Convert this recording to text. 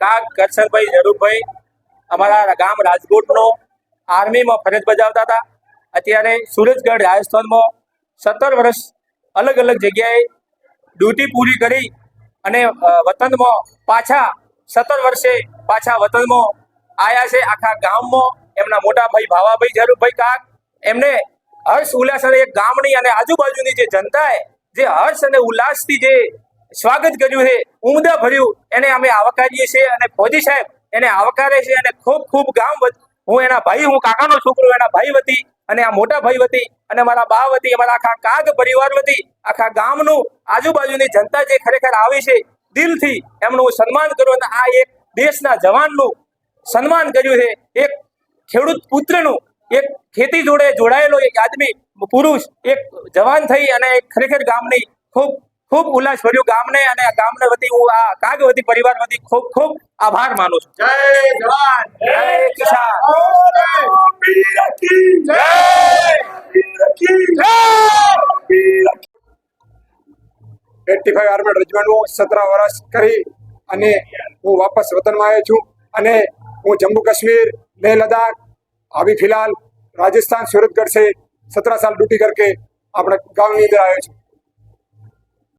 કાગ કરશનભાઈ ઝરૂરભાઈ અમારા ગામ રાજકોટનો આર્મીમાં ફરજ બજાવતા હતા. અત્યારે સુરજગઢ રાજસ્થાનમાં 17 વર્ષ અલગ અલગ જગ્યાએ ડ્યુટી પૂરી કરી અને વતનમાં પાછા 17 વર્ષે પાછા વતનમાં આવ્યા છે. આખા ગામમાં એમના મોટા ભાઈ ભાવાભાઈ ઝરૂરભાઈ કાગ એમને હર્ષ ઉલ્લાસ અને એક ગામની અને આજુબાજુની જે જનતાએ જે હર્ષ અને ઉલ્લાસથી જે સ્વાગત કર્યું છે, ઉમદા ભર્યું, એને અમે આવકારીએ છીએ અને ફૌજી સાહેબ એને આવકારે છે. અને ખૂબ ખૂબ ગામ હું એના ભાઈ, હું કાકાનો છોકરો એના ભાઈ વતી અને આ મોટા ભાઈ વતી અને મારા બા વતી અમારા આખા કાગ પરિવાર વતી આખા ગામનું આજુબાજુની જનતા જે ખરેખર આવી છે દિલથી એમનું સન્માન કર્યું અને આ એક દેશના જવાનનું સન્માન કર્યું છે. એક ખેડૂત પુત્રનું, એક ખેતી જોડે જોડાયેલો એક આદમી પુરુષ એક જવાન થઈ અને ખરેખર ગામની ખૂબ ખૂબ ઉલ્લાસ ભર્યું ગામને અને આ ગામને વતી હું આ કાગ વતી પરિવાર વતી ખૂબ ખૂબ આભાર માનું છું. જય જવાન, જય કિસાન. આર્મડ રજવાડું 17 વર્ષ કરી અને હું વાપસ વતનમાં આવ્યો છું અને હું जम्मू कश्मीर लेह लद्दाख अभी फिलहाल राजस्थान सूरतगढ़ से 17 साल ड्यूटी करके अपने गांव ની અંદર આવ્યો છું.